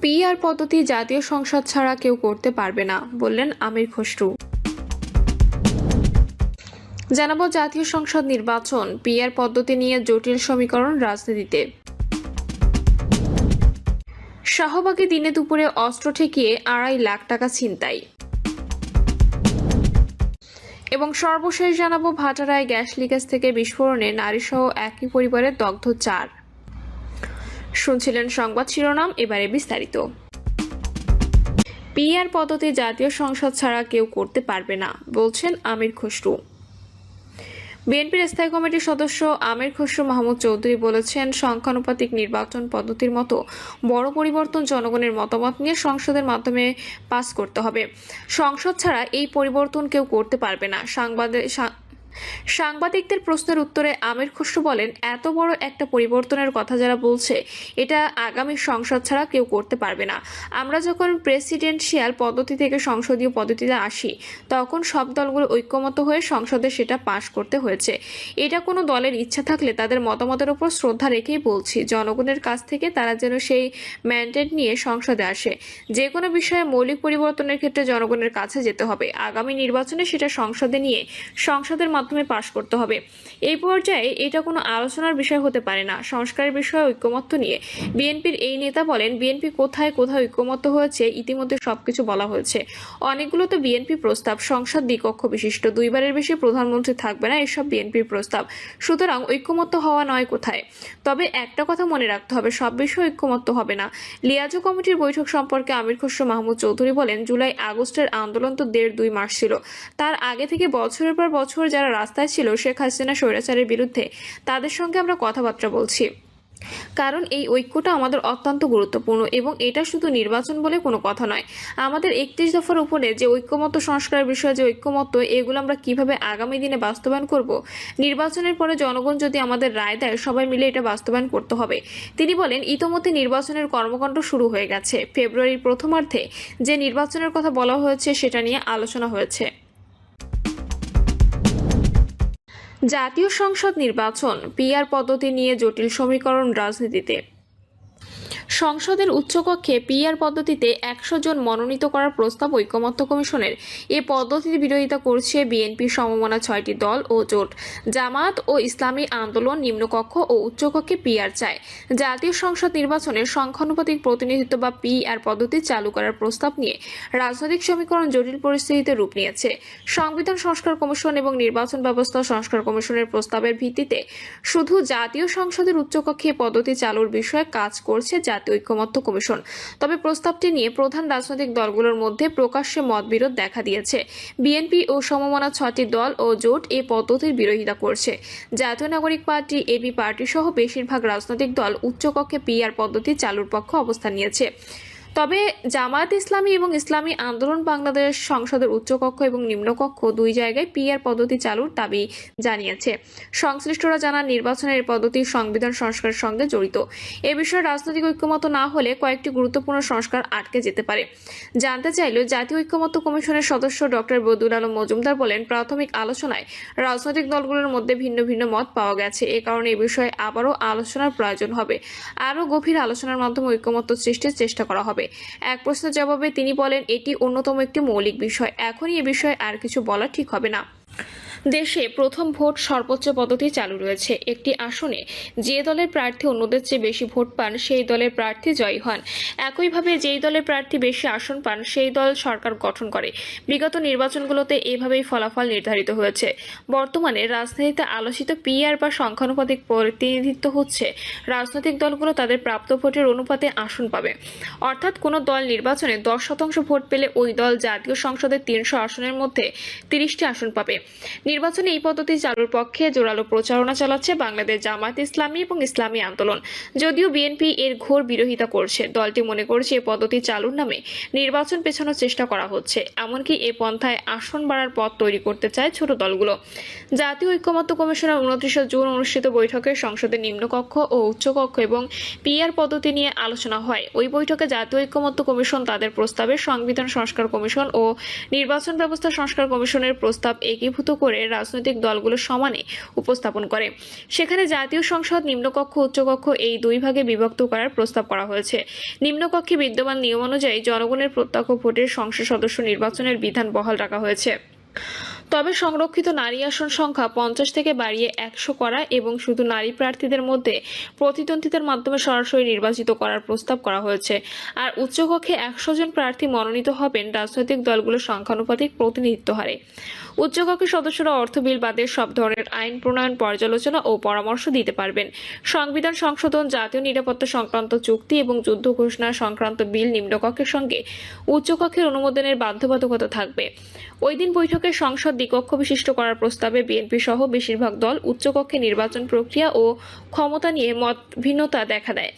PR পদ্ধতি জাতীয় সংসদ ছাড়া কেউ করতে পারবে না, বললেন আমির খসরু। জানাবো জাতীয় সংসদ নির্বাচন, পিআর পদ্ধতি নিয়ে জটিল সমীকরণ রাজনীতিতে। শাহবাগে দিনে দুপুরে অস্ত্র ঠেকিয়ে 2.5 লাখ টাকা ছিনতাই। এবং সর্বশেষ জানাবো ভাটারায় গ্যাস লিকেজ থেকে বিস্ফোরণে নারীসহ একই পরিবারের দগ্ধ 4। শুনছিলেন সংবাদ শিরোনাম, এবারে বিস্তারিত। পিআর পদ্ধতি জাতীয় সংসদ ছাড়া কেউ করতে পারবে না, বলছেন আমির খসরু। বিএনপির স্থায়ী কমিটির সদস্য আমির খসরু মাহমুদ চৌধুরী বলেছেন, সংখ্যানুপাতিক নির্বাচন পদ্ধতির মতো বড় পরিবর্তন জনগণের মতামত নিয়ে সংসদের মাধ্যমে পাস করতে হবে। সংসদ ছাড়া এই পরিবর্তন কেউ করতে পারবে না। সাংবাদিকদের প্রশ্নের উত্তরে আমির খসরু বলেন, এত বড় একটা পরিবর্তনের কথা যারা বলছে, এটা আগামী সংসদ ছাড়া কেউ করতে পারবে না। আমরা যখন প্রেসিডেন্সিয়াল পদ্ধতি থেকে সংসদীয় পদ্ধতিতে আসি, তখন সব দলগুলো ঐক্যমত হয়ে সংসদে সেটা পাশ করতে হয়েছে। এটা কোনো দলের ইচ্ছা থাকলে তাদের মতামতের উপর শ্রদ্ধা রেখেই বলছি, জনগণের কাছ থেকে তারা যেন সেই ম্যান্ডেট নিয়ে সংসদে আসে। যে কোনো বিষয়ে মৌলিক পরিবর্তনের ক্ষেত্রে জনগণের কাছে যেতে হবে। আগামী নির্বাচনে সেটা সংসদে নিয়ে সংসদের মাধ্যমে পাশ করতে হবে। এই পর্যায়ে এটা কোনো আলোচনার বিষয় হতে পারে না। সংস্কারের বিষয়ে ঐক্যমত্য নিয়ে বিএনপির এই নেতা বলেন, বিএনপি কোথায় কোথায় ঐক্যমত্য হয়েছে ইতিমধ্যে সবকিছু বলা হয়েছে। অনেকগুলো তো বিএনপি প্রস্তাব, সংসদ দ্বিকক্ষ বিশিষ্ট, 2 বারের বেশি প্রধানমন্ত্রী থাকবে না, এসব বিএনপির প্রস্তাব। সুতরাং ঐক্যমত্য হওয়া নয় কোথায়। তবে একটা কথা মনে রাখতে হবে, সব বিষয়ে ঐক্যমত্য হবে না। লিয়াজো কমিটির বৈঠক সম্পর্কে আমির খসরু মাহমুদ চৌধুরী বলেন, জুলাই আগস্টের আন্দোলন তো 1.5-2 মাস ছিল। তার আগে থেকে বছরের পর বছর যারা রাস্তায় ছিল শেখ হাসিনা স্বৈরাচারের বিরুদ্ধে, তাদের সঙ্গে আমরা কথাবার্তা বলছি। কারণ এই ঐক্যটা আমাদের অত্যন্ত গুরুত্বপূর্ণ এবং এটা শুধু নির্বাচন বলে কোনো কথা নয়। আমাদের 31 দফার উপরে যে ঐক্যমত্য, সংস্কারের বিষয়ে যে ঐক্যমত্য, এগুলো আমরা কিভাবে আগামী দিনে বাস্তবায়ন করব। নির্বাচনের পরে জনগণ যদি আমাদের রায় দেয়, সবাই মিলে এটা বাস্তবায়ন করতে হবে। তিনি বলেন, ইতোমধ্যে নির্বাচনের কর্মকাণ্ড শুরু হয়ে গেছে। ফেব্রুয়ারির প্রথমার্ধে যে নির্বাচনের কথা বলা হয়েছে সেটা নিয়ে আলোচনা হয়েছে। জাতীয় সংসদ নির্বাচন, পিআর পদ্ধতি নিয়ে জটিল সমীকরণ রাজনীতিতে। সংসদের উচ্চকক্ষে পিআর পদ্ধতিতে 100 জন মনোনীত করার প্রস্তাব ঐকমত্য কমিশনের। এ পদ্ধতির বিরোধিতা করছে বিএনপি সমমনা 6টি দল ও জোট। জামায়াত ও ইসলামী আন্দোলন নিম্নকক্ষ ও উচ্চকক্ষে পিআর চায়। জাতীয় সংসদ নির্বাচনের সংখ্যানুপাতিক প্রতিনিধিত্ব বা পিআর পদ্ধতি চালু করার প্রস্তাব নিয়ে রাজনৈতিক সমীকরণ জটিল পরিস্থিতিতে রূপ নিয়েছে। সংবিধান সংস্কার কমিশন এবং নির্বাচন ব্যবস্থা সংস্কার কমিশনের প্রস্তাবের ভিত্তিতে শুধু জাতীয় সংসদের উচ্চকক্ষে পদ্ধতি চালুর বিষয়ে কাজ করছে জাতীয় ঐকমত্য কমিশন। তবে প্রস্তাবটি নিয়ে প্রধান রাজনৈতিক দলগুলোর মধ্যে প্রকাশ্যে মতবিরোধ দেখা দিয়েছে। বিএনপি ও সমমনা 6টি দল ও জোট এই পদ্ধতির বিরোধিতা করছে। জাতীয় নাগরিক পার্টি, এবি পার্টি সহ বেশিরভাগ রাজনৈতিক দল উচ্চকক্ষে পিআর পদ্ধতি চালুর পক্ষে অবস্থান নিয়েছে। তবে জামায়াত ইসলামী এবং ইসলামী আন্দোলন বাংলাদেশ সংসদের উচ্চকক্ষ এবং নিম্নকক্ষ 2 জায়গায় পিআর পদ্ধতি চালুর দাবি জানিয়েছে। সংশ্লিষ্টরা জানান, নির্বাচনের পদ্ধতি সংবিধান সংস্কারের সঙ্গে জড়িত। এ বিষয়ে রাজনৈতিক ঐক্যমত না হলে কয়েকটি গুরুত্বপূর্ণ সংস্কার আটকে যেতে পারে। জানতে চাইলে জাতীয় ঐক্যমত্য কমিশনের সদস্য ডক্টর বদুল আলম মজুমদার বলেন, প্রাথমিক আলোচনায় রাজনৈতিক দলগুলোর মধ্যে ভিন্ন ভিন্ন মত পাওয়া গেছে। এ কারণে এ বিষয়ে আবারও আলোচনার প্রয়োজন হবে। আরও গভীর আলোচনার মাধ্যমে ঐক্যমত্য সৃষ্টির চেষ্টা করা হবে। এক প্রশ্নের জবাবে তিনি বলেন, এটি অন্যতম একটি মৌলিক বিষয়। এখনই এ বিষয়ে আর কিছু বলা ঠিক হবে না। দেশে প্রথম ভোট সর্বোচ্চ পদ্ধতি চালু রয়েছে। একটি আসনে যে দলের প্রার্থী অন্যদের চেয়ে বেশি ভোট পান, সেই দলের প্রার্থী জয়ী হন। একইভাবে যেই দলের প্রার্থী বেশি আসন পান, সেই দল সরকার গঠন করে। বিগত নির্বাচনগুলোতে এভাবেই ফলাফল নির্ধারিত হয়েছে। বর্তমানে রাজনীতিতে আলোচিত পিআর বা সংখ্যানুপাতিক প্রতিনিধিত্ব হচ্ছে রাজনৈতিক দলগুলো তাদের প্রাপ্ত ভোটের অনুপাতে আসন পাবে। অর্থাৎ কোনো দল নির্বাচনে 10% ভোট পেলে ওই দল জাতীয় সংসদের 300 আসনের মধ্যে 30টি আসন পাবে। নির্বাচনে এই পদ্ধতি চালুর পক্ষে জোরালো প্রচারণা চালাচ্ছে বাংলাদেশ জামায়াত ইসলামী এবং ইসলামী আন্দোলন। যদিও বিএনপি এর ঘোর বিরোধিতা করছে। দলটি মনে করছে এই পদ্ধতি চালুর নামে নির্বাচন পেছানোর চেষ্টা করা হচ্ছে। এমনকি এ পন্থায় আসন বাড়ার পথ তৈরি করতে চায় ছোট দলগুলো। জাতীয় ঐকমত্য কমিশনের 29 জুন অনুষ্ঠিত বৈঠকে সংসদের নিম্নকক্ষ ও উচ্চকক্ষ এবং পিআর পদ্ধতি নিয়ে আলোচনা হয়। ওই বৈঠকে জাতীয় ঐকমত্য কমিশন তাদের প্রস্তাবে সংবিধান সংস্কার কমিশন ও নির্বাচন ব্যবস্থা সংস্কার কমিশনের প্রস্তাব একীভূত করে করে রাজনৈতিক দলগুলো সমানে উপস্থাপন করে। সেখানে জাতীয় সংসদ নিম্নকক্ষ উচ্চকক্ষ এই দুই ভাগে বিভক্ত করার প্রস্তাব করা হয়েছে। নিম্নকক্ষে বিদ্যমান নিয়ম অনুযায়ী জনগণের প্রত্যক্ষ ভোটের সংসদ সদস্য নির্বাচনের বিধান বহাল রাখা হয়েছে। তবে সংরক্ষিত নারী আসন সংখ্যা 50 থেকে বাড়িয়ে 100 করা এবং শুধু নারী প্রার্থীদের মধ্যে প্রতিদ্বন্দ্বিতার মাধ্যমে সরাসরি নির্বাচিত করার প্রস্তাব করা হয়েছে। আর উচ্চকক্ষে 100 জন প্রার্থী মনোনীত হবেন রাজনৈতিক দলগুলোর সংখ্যানুপাতিক প্রতিনিধিত্ব হারে। উচ্চকক্ষের সদস্যরা অর্থ বিল বাদে সব ধরনের আইন প্রণয়ন, পর্যালোচনা ও পরামর্শ দিতে পারবেন। সংবিধান সংশোধন, জাতীয় নিরাপত্তা সংক্রান্ত চুক্তি এবং যুদ্ধ ঘোষণা সংক্রান্ত বিল নিম্নকক্ষের সঙ্গে উচ্চকক্ষের অনুমোদনের বাধ্যবাধকতা থাকবে। ওই দিন বৈঠকে সংসদ দ্বিকক্ষ বিশিষ্ট করার প্রস্তাবে বিএনপি সহ বেশিরভাগ দল উচ্চকক্ষে নির্বাচন প্রক্রিয়া ও ক্ষমতা নিয়ে মত ভিন্নতা দেখা দেয়।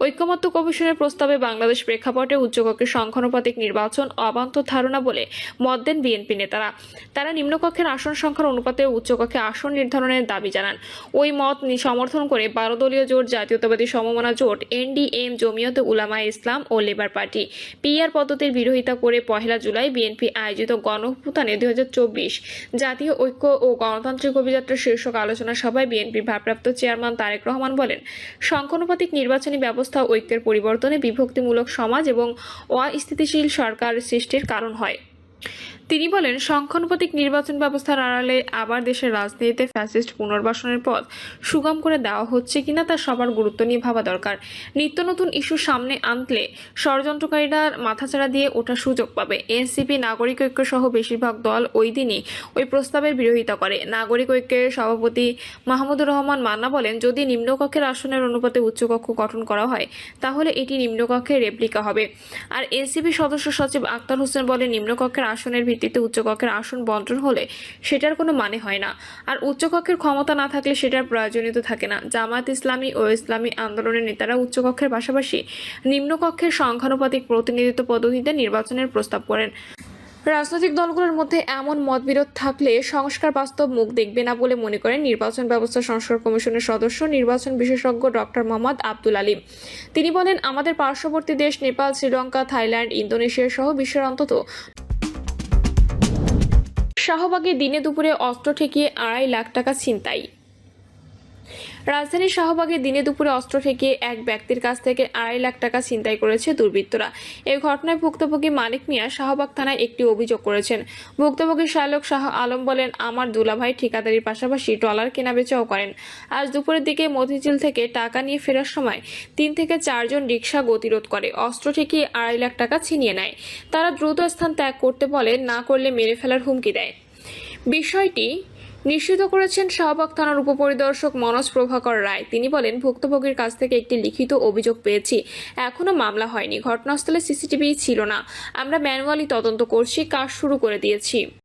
ঐকমত্য কমিশনের প্রস্তাবে বাংলাদেশ প্রেক্ষাপটে উচ্চকক্ষের সংখ্যানুপাতিক নির্বাচন অবান্তর ধারণা বলে মত দেন বিএনপি নেতারা। তারা নিম্নকক্ষের আসন সংখ্যার অনুপাতে উচ্চকক্ষে আসন নির্ধারণের দাবি জানান। ওই মত সমর্থন করে 12 দলীয় জোট, জাতীয়তাবাদী সমমনা জোট, এনডিএম, জমিয়তে উলামায়ে ইসলাম ও লেবার পার্টি পিআর পদ্ধতির বিরোধিতা করে 1 জুলাই বিএনপি আয়োজিত গণঅভ্যুত্থানে 2024 জাতীয় ঐক্য ও গণতান্ত্রিক অভিযাত্রার শীর্ষক আলোচনা সভায় বিএনপির ভারপ্রাপ্ত চেয়ারম্যান তারেক রহমান বলেন, সংখ্যানুপাতিক নির্বাচনী ব্যবস্থা ঐক্যের পরিবর্তনে বিভক্তিমূলক সমাজ এবং অস্থিতিশীল সরকার সৃষ্টির কারণ হয়। তিনি বলেন, সংখ্যানুপাতিক নির্বাচন ব্যবস্থার আড়ালে আবার দেশের রাজনীতিতে ফ্যাসিস্ট পুনর্বাসনের পথ সুগম করে দেওয়া হচ্ছে কিনা তা সবার গুরুত্ব নিয়ে ভাবা দরকার। নিত্য নতুন ইস্যু সামনে আনলে ষড়যন্ত্রকারীরা মাথাচাড়া দিয়ে ওঠার সুযোগ পাবে। এনসিপি, নাগরিক ঐক্য সহ বেশিরভাগ দল ওই দিনই ওই প্রস্তাবের বিরোধিতা করে। নাগরিক ঐক্যের সভাপতি মাহমুদুর রহমান মান্না বলেন, যদি নিম্নকক্ষের আসনের অনুপাতে উচ্চকক্ষ গঠন করা হয় তাহলে এটি নিম্নকক্ষের রেপ্লিকা হবে। আর এনসিপি সদস্য সচিব আক্তার হোসেন বলেন, নিম্নকক্ষের আসনের ভিত্তিতে উচ্চকক্ষের আসন বন্টন হলে সেটার কোনো মানে হয় না। আর উচ্চকক্ষের ক্ষমতা না থাকলে সেটার প্রয়োজনীয়তা থাকে না। জামায়াত ইসলামী ও ইসলামী আন্দোলনের নেতারা উচ্চকক্ষের পাশাপাশি নিম্নকক্ষের সংখ্যানুপাতিক প্রতিনিধিত্ব পদ্ধতিতে নির্বাচনের প্রস্তাব করেন। রাজনৈতিক দলগুলোর মধ্যে এমন মতবিরোধ থাকলে সংস্কার বাস্তব মুখ দেখবে না বলে মনে করেন নির্বাচন ব্যবস্থা সংস্কার কমিশনের সদস্য, নির্বাচন বিশেষজ্ঞ ডক্টর মোহাম্মদ আব্দুল আলিম। তিনি বলেন, আমাদের পার্শ্ববর্তী দেশ নেপাল, শ্রীলঙ্কা, থাইল্যান্ড, ইন্দোনেশিয়া সহ বিশ্বের অন্তত শাহবাগে দিনে দুপুরে অস্ত্র ঠেকিয়ে 2.5 লাখ টাকা ছিনতাই। রাজধানীর শাহবাগে দিনে দুপুরে অস্ত্র ঠেকিয়ে এক ব্যক্তির কাছ থেকে 2.5 লাখ টাকা ছিনতাই করেছে দুর্বৃত্তরা। এই ঘটনায় ভুক্তভোগী মানিক মিয়া শাহবাগ থানায় একটি অভিযোগ করেছেন। ভুক্তভোগী শালক শাহ আলম বলেন, আমার দুলাভাই ঠিকাদারির পাশাপাশি ট্রলার কেনাবেচাও করেন। আজ দুপুরের দিকে মতিঝিল থেকে টাকা নিয়ে ফেরার সময় 3 থেকে 4 জন রিকশা গতিরোধ করে অস্ত্র ঠেকিয়ে 2.5 লাখ টাকা ছিনিয়ে নেয়। তারা দ্রুত স্থান ত্যাগ করতে বলে, না করলে মেরে ফেলার হুমকি দেয়। বিষয়টি নিশ্চিত করেছেন শাহবাগ থানার উপপরিদর্শক মনোজ প্রভাকর রায়। তিনি বলেন, ভুক্তভোগীর কাছ থেকে একটি লিখিত অভিযোগ পেয়েছি, এখনো মামলা হয়নি। ঘটনাস্থলে সিসিটিভি ছিল না। আমরা ম্যানুয়ালি তদন্ত করছি, কাজ শুরু করে দিয়েছি।